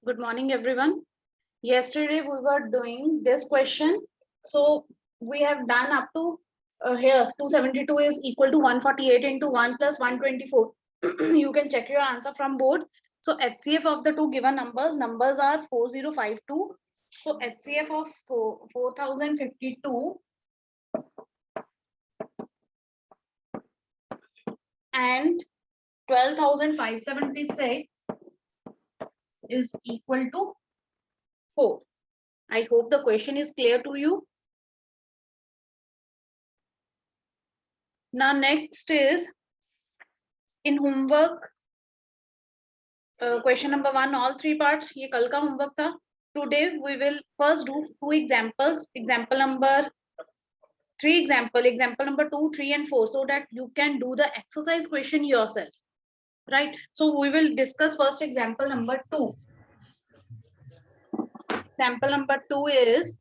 Good morning, everyone. Yesterday we were doing this question. So we have done up to here 272 is equal to 148 into 1 plus 124. You can check your answer from board. So HCF of the two given numbers are 4052. So HCF of 4052 and 12,576 is equal to 4. I hope the question is clear to you. Now next is in homework question number 1, all 3 parts. ये कल का homework था. Today we will first do 2 examples. Example number 3, example number 2, 3 and 4, so that you can do the exercise question yourself. Right? So we will discuss first example number 2. Example number 2 is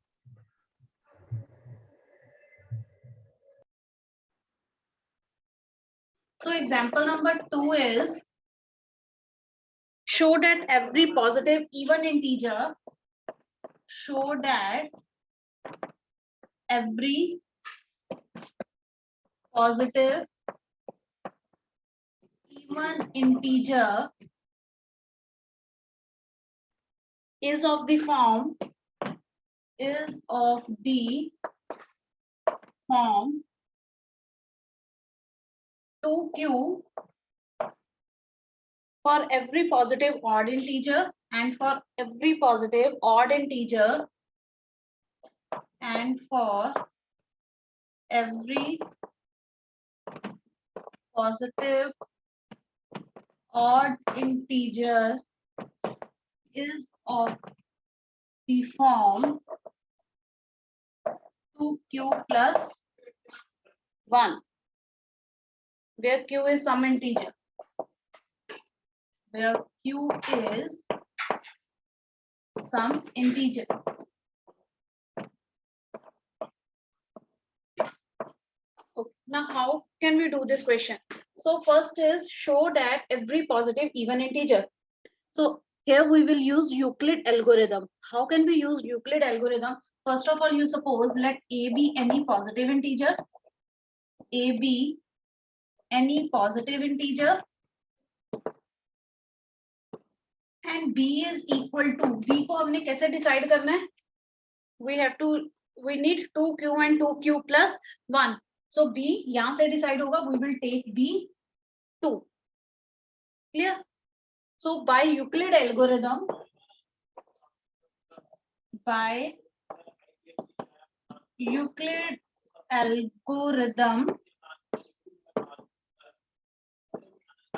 example number 2 is show that every positive even integer is of the form 2q for every positive odd integer and for every positive odd integer and for every positive odd integer is of the form 2q plus 1, where q is some integer. Where q is some integer. Okay. Now how can we do this question? So first is show that every positive even integer. So here we will use Euclid algorithm. How can we use Euclid algorithm? First of all, you suppose let a be any positive integer. A be any positive integer and b is equal to, b को हमने कैसे decide करना है? We need 2q and 2q plus 1. So b यहाँ से decide होगा. We will take b 2. Clear? So by Euclid algorithm,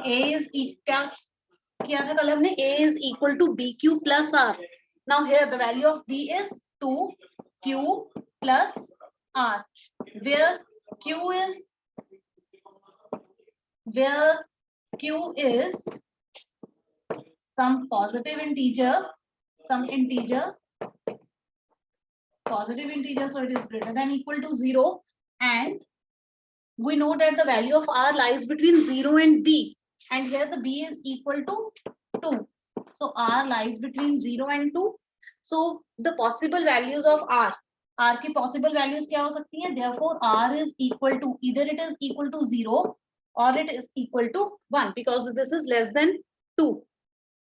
a is क्या किया था कल हमने? A is equal to bq plus r. Now here the value of b is 2q plus r, where q is some positive integer, positive integer, so it is greater than equal to 0, and we know that the value of r lies between 0 and b, and here the b is equal to 2, so r lies between 0 and 2. So the possible values of r की possible values क्या हो सकती है? Therefore r is equal to, either it is equal to 0 or it is equal to 1, because this is less than 2.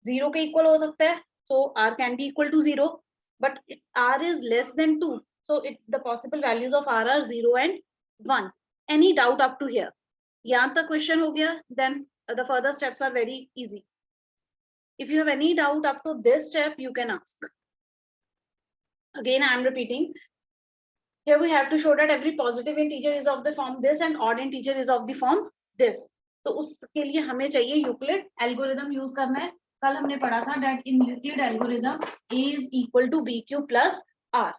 0 के equal हो सकता है, so r can be equal to 0, but r is less than 2, so the possible values of r are 0 and 1. Any doubt up to here? यहाँ तक question हो गया? Then the further steps are very easy. If you have any doubt up to this step, you can ask. Again, I am repeating. Here we have to show that every positive integer is of the form this and odd integer is of the form this. तो उसके लिए हमें चाहिए Euclid algorithm use करना है. कल हमने पढ़ा था that in Euclid algorithm a is equal to bq plus r.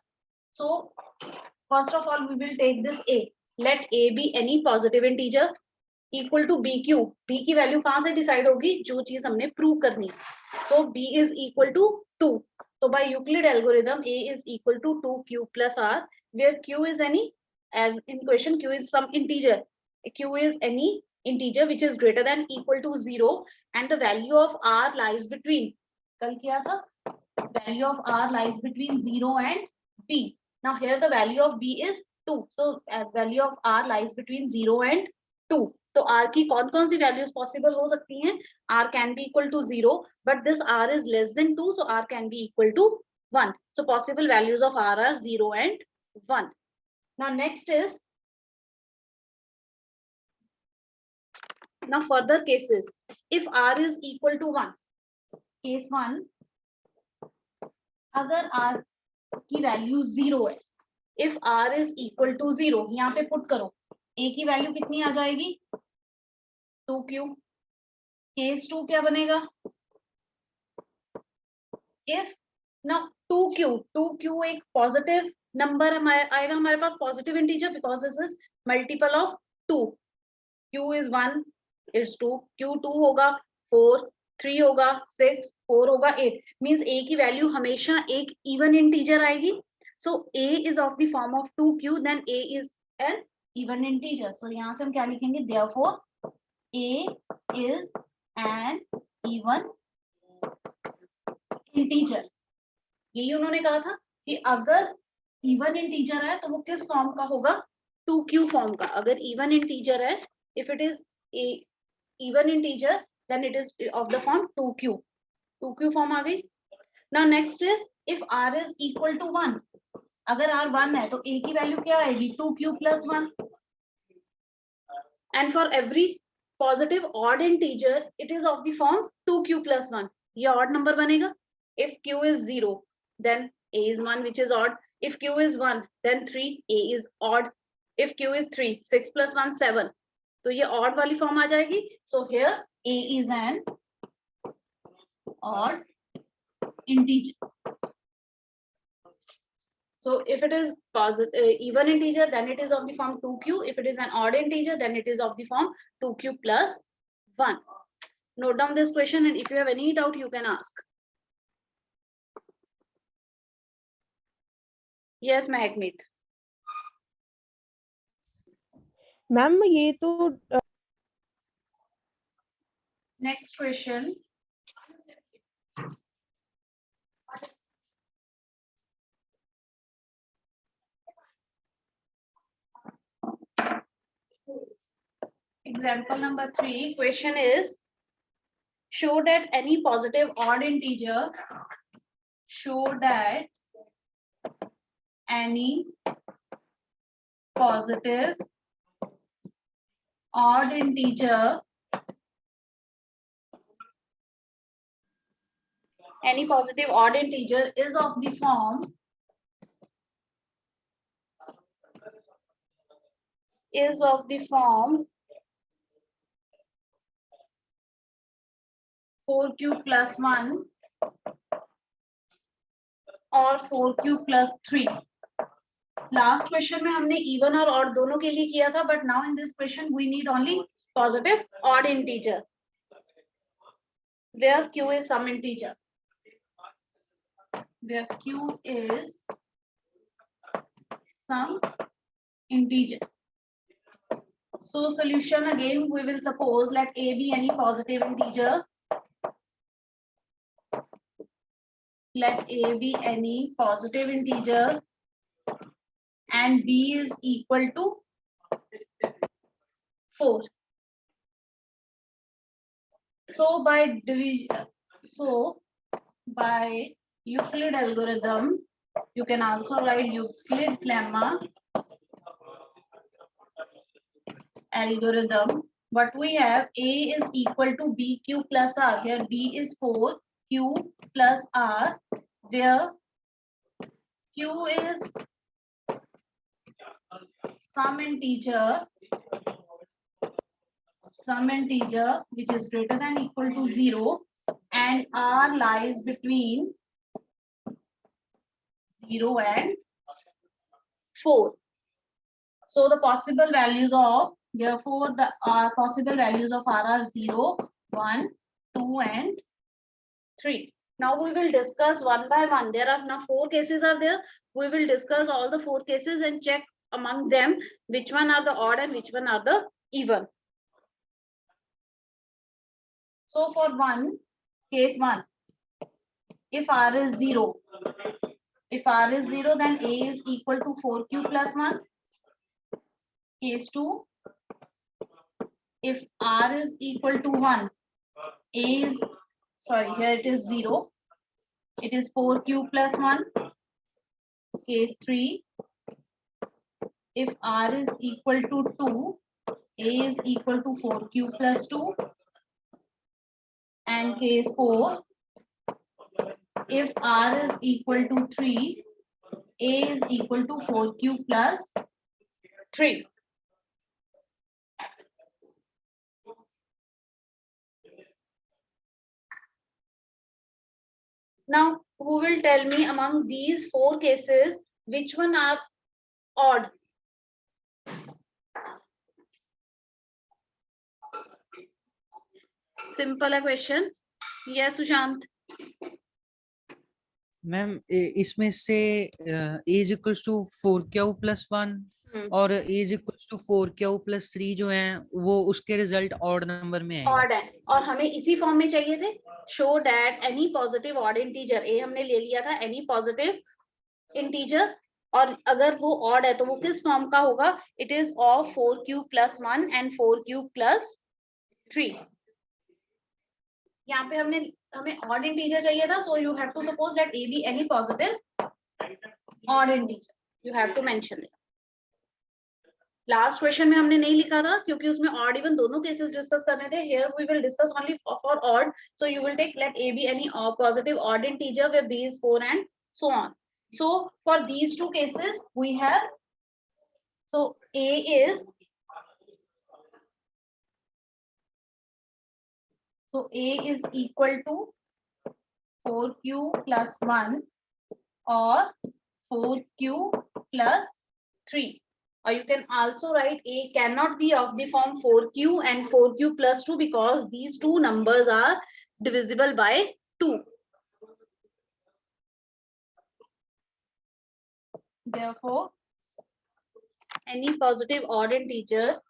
So first of all we will take this a. Let a be any positive integer equal to bq. b की value कहाँ से decide होगी? जो चीज हमने prove करनी. So b is equal to 2. So by Euclid algorithm a is equal to 2q plus r, where q is any, as in question q is some integer. Q is any integer which is greater than equal to 0 and the value of r lies between, कल किया था, value of r lies between 0 and b. Now here the value of b is 2. So value of r lies between 0 and 2. तो r की कौन कौन सी values possible हो सकती हैं? r can be equal to 0, but this r is less than 2, so r can be equal to 1. So possible values of r are 0 and 1. Now next is, now further cases. If r is equal to 1, case 1, अगर r की value 0 है, if r is equal to 0, यहाँ पे put करो, a की value कितनी आ जाएगी? 2q. Case 2 क्या बनेगा? if now 2q एक पॉजिटिव नंबर आएगा हमारे पास, positive integer, because this is multiple of 2. q is 1 is 2, q2 होगा 4, 3 होगा 6, 4 होगा 8. मींस a की वैल्यू हमेशा एक इवन इंटीजर आएगी. सो a is of the form of 2q, then a is an even integer. so यहाँ से हम क्या लिखेंगे? therefore a is an even integer. यही उन्होंने कहा था कि अगर इवन इंटीजर है तो वो किस फॉर्म का होगा? 2q फॉर्म का. अगर इवन इंटीजर है, if it is a even integer, then it is of the form 2q. 2q form आ गई. Now next is, if r is equal to 1, अगर r 1 है तो a की वैल्यू क्या आएगी? 2q plus 1. And for every positive odd integer, it is of the form 2q plus 1. ये odd number बनेगा. If q is 0, then a is 1, which is odd. If q is 1, then 3, a is odd. If q is 3, 6 plus 1, 7. तो ये odd वाली form आ जाएगी. So here a is an odd integer. So if it is positive even integer, then it is of the form 2q. If it is an odd integer, then it is of the form 2q plus 1. Note down this question, and if you have any doubt, you can ask. Yes, Mahekmeet. Ma'am ये तो Next question. Example number 3. Question is, show that any positive odd integer, show that any positive odd integer, any positive odd integer is of the form 4q plus 1 और 4q plus 3. Last question में हमने even और odd दोनों के लिए किया था, but now in this question we need only positive odd integer, where q is some integer, where q is some integer. So solution again, we will suppose let a be any positive integer. Let a be any positive integer and b is equal to 4. So by division, so by Euclid algorithm, you can also write Euclid lemma algorithm. What we have, a is equal to bq plus r. Here b is 4, q plus r, where q is some integer which is greater than equal to 0, and r lies between 0 and 4. So the possible values of, therefore the possible values of r are 0, 1, 2 and 3. Now we will discuss one by one. There are now 4 cases are there. We will discuss all the 4 cases and check among them which one are the odd and which one are the even. So for case 1, if r is 0, then a is equal to 4q plus 1. Case 2, if r is equal to 1, a is, sorry, here it is 0, it is 4q plus 1. Case 3, if r is equal to 2, a is equal to 4q plus 2. And case 4, if r is equal to 3, a is equal to 4q plus 3. Now, who will tell me among these 4 cases, which one are odd? Simple question. Yes, Sushant. Ma'am इसमें से as equals to 4q plus 1 और as equals to 4q plus 3 जो है वो उसके result odd number में है odd है और हमें इसी फॉर्म में चाहिए थे. Show that any positive odd integer, a हमने ले लिया था, एनी पॉजिटिव इंटीजर, और अगर वो ऑड है तो वो किस फॉर्म का होगा? It is of 4q plus 1 and 4q plus 3. यहाँ पे हमें ऑड इंटीजर चाहिए था, so you have to suppose that a be any positive odd integer. You have to mention it. Last question में हमने नहीं लिखा था क्योंकि उसमें ऑड इवन दोनों केसेस डिस्कस करने थे. Here we will discuss only for odd, so you will take let a be any positive odd integer where b is 4 and so on. So for these two cases we have, so a is, so a is equal to 4q plus 1 or 4q plus 3. Or you can also write a cannot be of the form 4q and 4q plus 2 because these two numbers are divisible by 2. Therefore, any positive odd integer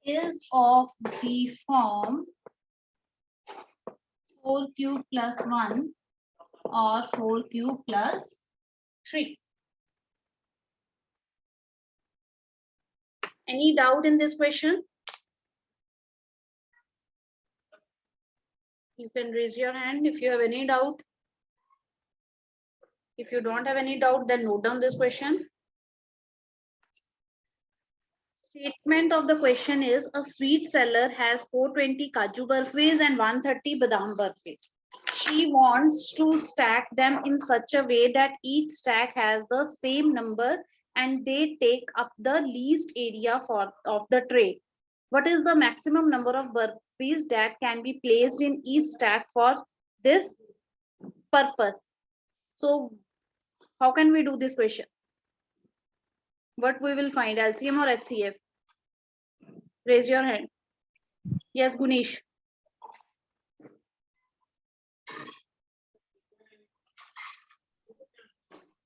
is of the form 4q plus 1 or 4q plus 3. Any doubt in this question? You can raise your hand if you have any doubt. If you don't have any doubt, then note down this question. Statement of the question is, a sweet seller has 420 kaju burfis and 130 badam burfis. She wants to stack them in such a way that each stack has the same number and they take up the least area of the tray. What is the maximum number of burfis that can be placed in each stack for this purpose? So how can we do this question? What we will find, LCM or HCF? Raise your hand. Yes, Gunesh.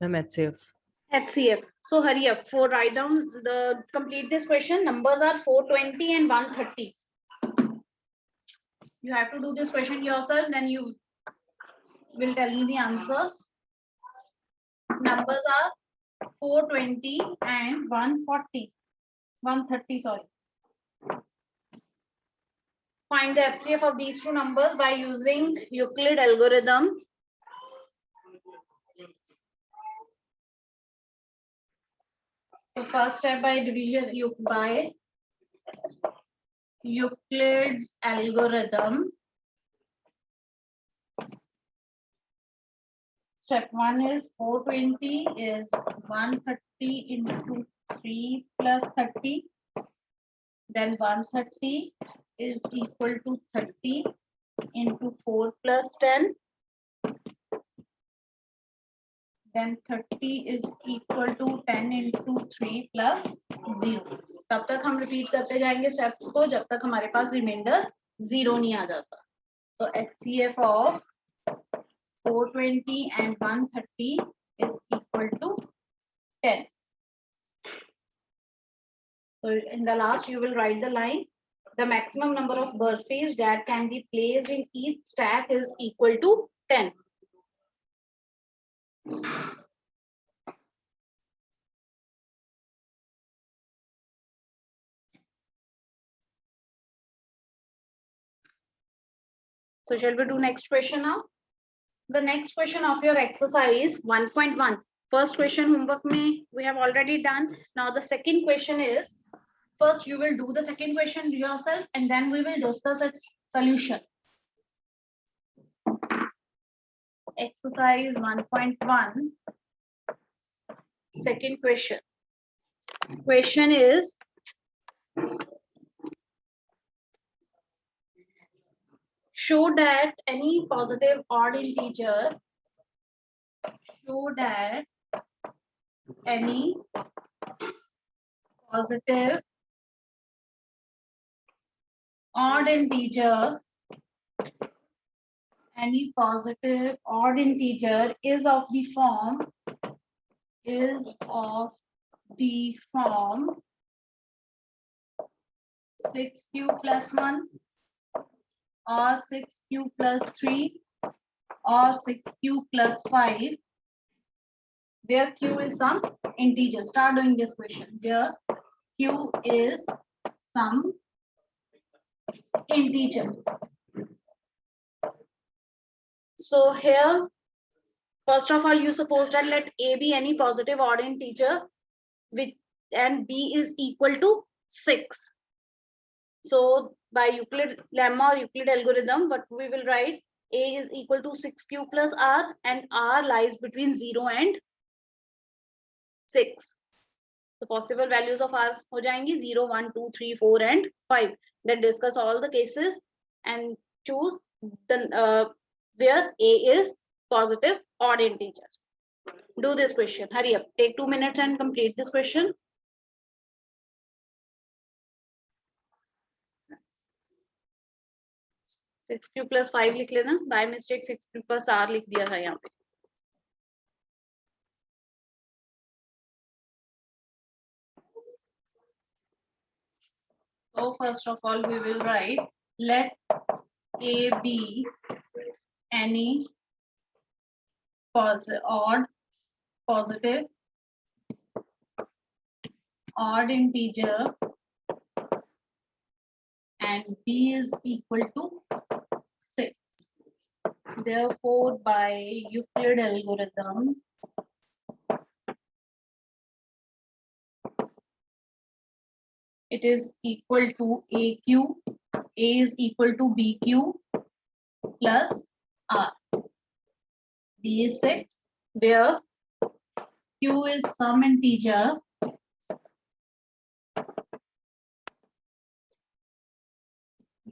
Ma'am HCF. HCF. So hurry up. For write down complete this question. Numbers are 420 and 130. You have to do this question yourself, then you will tell me the answer. Numbers are 420 and 130, sorry. Find the HCF of these two numbers by using Euclid algorithm. So first step by division by Euclid's algorithm. Step 1 is 420 is 130 into 3 plus 30. Then 130 is equal to 30 into 4 plus 10. Then 30 is equal to 10 into 3 plus 0. तब तक हम repeat करते जाएंगे steps को जब तक हमारे पास reminder 0 नहीं आ जाता. तो HCF of 420 and 130 is equal to 10. So in the last, you will write the line. The maximum number of burfis that can be placed in each stack is equal to 10. So shall we do next question now? The next question of your exercise 1.1. First question homework me we have already done. Now the second question is, first you will do the second question yourself and then we will discuss its solution. Exercise 1.1. Second question. Question is, show that any positive odd integer, show that any positive odd integer, any positive odd integer is of the form 6q plus 1 or 6q plus 3 or 6q plus 5, where q is some integer. Start doing this question. Where q is some integer. So here, first of all, you suppose that let a be any positive odd integer with and b is equal to 6. So by Euclid lemma or Euclid algorithm, what we will write, a is equal to 6q plus r and r lies between 0 and 6. The possible values of r ho jayengi 0, 1, 2, 3, 4 and 5. Then discuss all the cases and choose the where a is positive odd integer. Do this question. Hurry up. Take 2 minutes and complete this question. 6q plus 5 लिख लेना. By mistake 6q plus r लिख दिया था यहाँ पे. So first of all, we will write let a be any positive odd integer and b is equal to 6. Therefore, by Euclid algorithm, it is equal to AQ, A is equal to BQ plus R. B is 6, where Q is some integer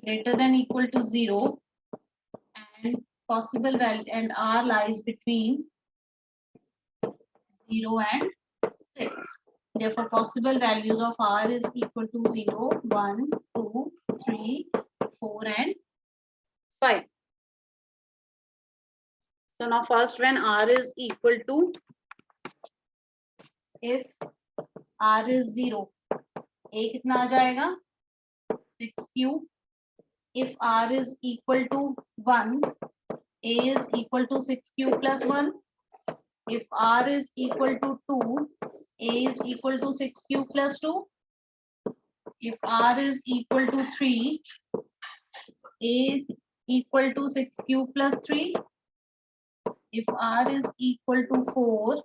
greater than equal to 0 and possible value and R lies between 0 and 6. Therefore, possible values of R is equal to 0, 1, 2, 3, 4 and 5. So now first when R is equal to, if R is 0, A कितना आ जाएगा? 6q. If R is equal to 1, A is equal to 6q plus 1. If R is equal to 2, A is equal to 6q plus 2. If R is equal to 3, A is equal to 6q plus 3. If R is equal to 4,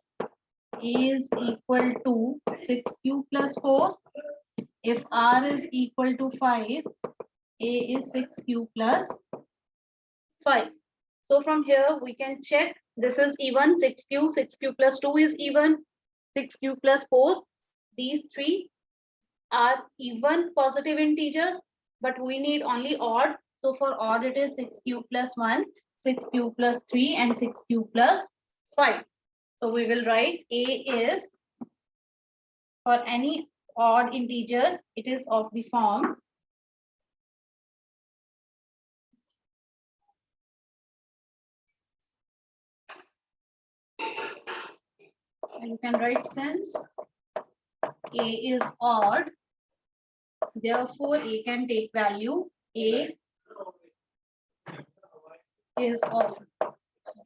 A is equal to 6q plus 4. If R is equal to 5, A is 6q plus 5. So from here we can check this is even 6q, 6q plus 2 is even, 6q plus 4. These three are even positive integers, but we need only odd. So for odd it is 6q plus 1, 6q plus 3 and 6q plus 5. So we will write A is, for any odd integer, it is of the form and you can write since A is odd, Therefore, A can take value. A is of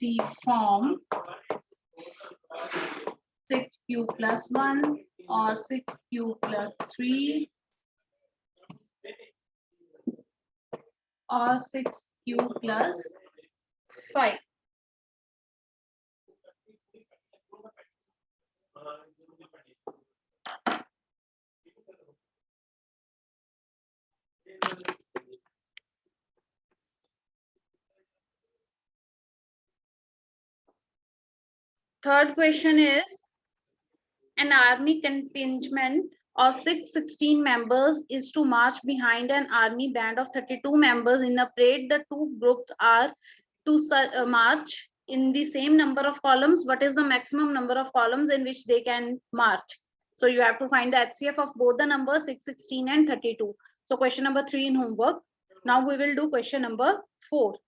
the form 6q plus 1 or 6q plus 3 or 6q plus 5. Third question is, an army contingent of 616 members is to march behind an army band of 32 members in a parade. The two groups are to march in the same number of columns. What is the maximum number of columns in which they can march? So you have to find the HCF of both the numbers 616 and 32. So question number 3 in homework. Now we will do question number 4.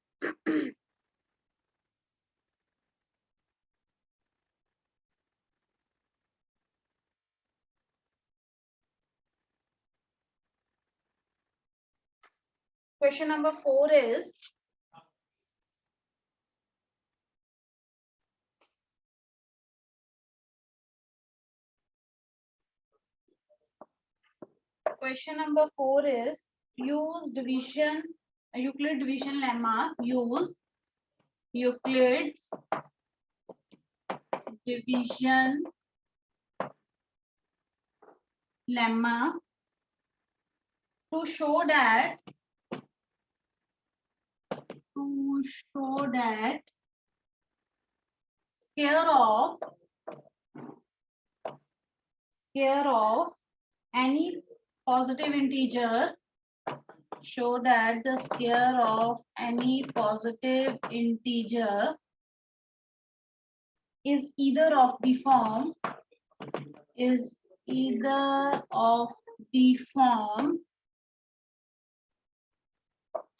Question number 4 is, use division, Euclid division lemma. Use Euclid's division lemma to show that square of any positive integer, show that the square of any positive integer is either of the form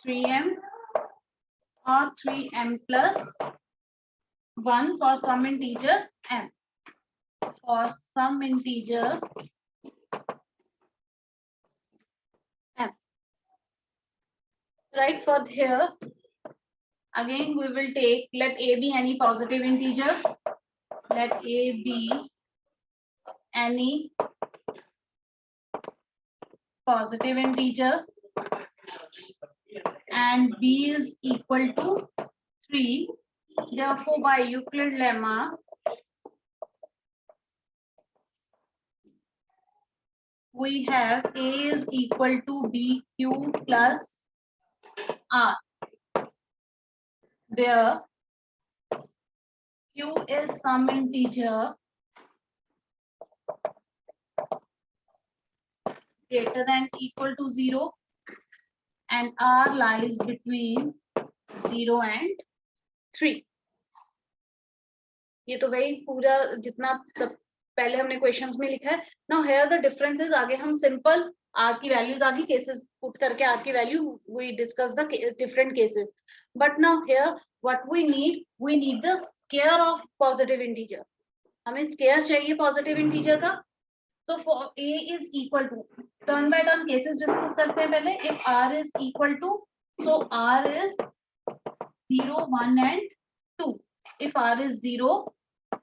3m or 3m plus 1 for some integer m. For some integer m. Right, for here, again we will take, let a be any positive integer. Let a be any positive integer and b is equal to 3. Therefore, by Euclid lemma, we have a is equal to bq plus r, where q is some integer greater than equal to 0 and r lies between 0 and 3. ये तो वही पूरा जितना सब पहले हमने questions में लिखा है. Now here the difference is, आगे हम सिंपल r की वैल्यूज आगे केसेस पुट करके r की value we discuss the different cases. But now here what we need the square of positive integer. हमें स्क्वायर चाहिए पॉजिटिव इंटीजर का. So for a is equal to, turn by turn cases discuss करते हैं पहले. If r is equal to, so r is 0, 1 and 2. If r is 0,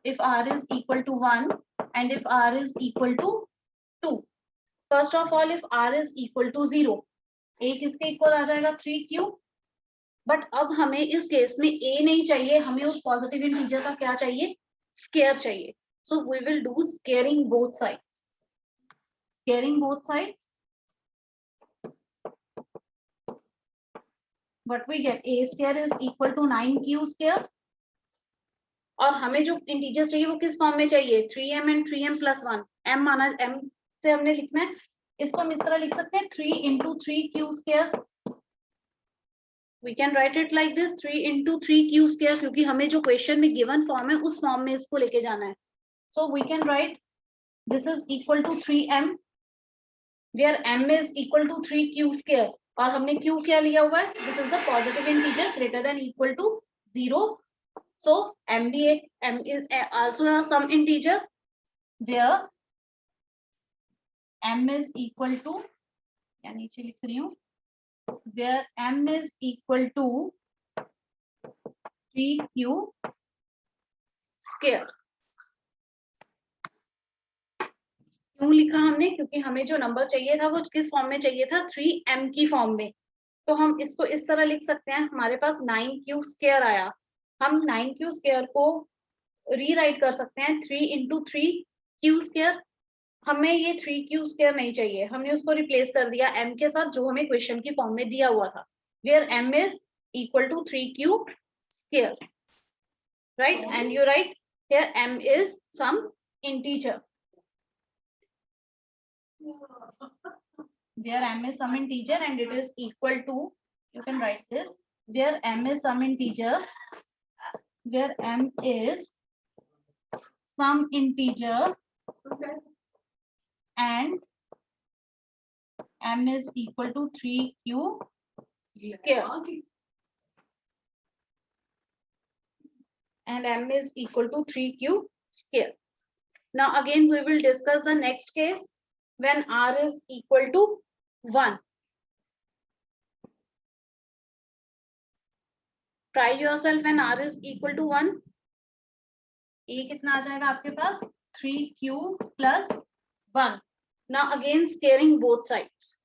if r is equal to 1 and if r is equal to 2. First of all, if r is equal to 0, a किसके equal आ जाएगा 3q. But अब हमें इस case में a नहीं चाहिए, हमें उस पॉजिटिव इंटीजर का क्या चाहिए, स्क्वायर चाहिए. So we will do squaring both sides. Squaring both sides, what we get, a square is equal to 9q square. और हमें जो इंटीजर चाहिए वो किस फॉर्म में चाहिए, 3m and 3m plus 1. m माना, m से हमने लिखना है, इसको हम इस तरह लिख सकते हैं 3 into 3q square. We can write it like this, 3 into 3q square, क्योंकि हमें जो क्वेश्चन में गिवन फॉर्म है उस फॉर्म में इसको लेके जाना है. So we can write this is equal to 3m, where m is equal to 3q square. और हमने q क्या लिया हुआ है, this is the positive integer greater than equal to 0. So m is also some integer where m is equal to या नीचे लिख रही हूँ, where m is equal to 3q square. क्यों लिखा हमने? क्योंकि हमें जो नंबर चाहिए था वो किस फॉर्म में चाहिए था? 3m की फॉर्म में. तो हम इसको इस तरह लिख सकते हैं, हमारे पास 9q स्क्वायर आया, हम 9q स्क्वायर को रीराइट कर सकते हैं 3 इंटू 3q स्क्वायर. हमें ये 3q स्क्वायर नहीं चाहिए, हमने उसको रिप्लेस कर दिया m के साथ जो हमें क्वेश्चन की फॉर्म में दिया हुआ था, where m is equal to 3q square, right? And you write here m is some integer, where m is some integer and it is equal to, you can write this, where m is some integer, where m is some integer and m is equal to 3q square, and m is equal to 3q square. Now again we will discuss the next case when r is equal to 1. Try yourself when r is equal to 1. ये कितना आ जाएगा आपके पास? 3q plus 1. Now again squaring both sides.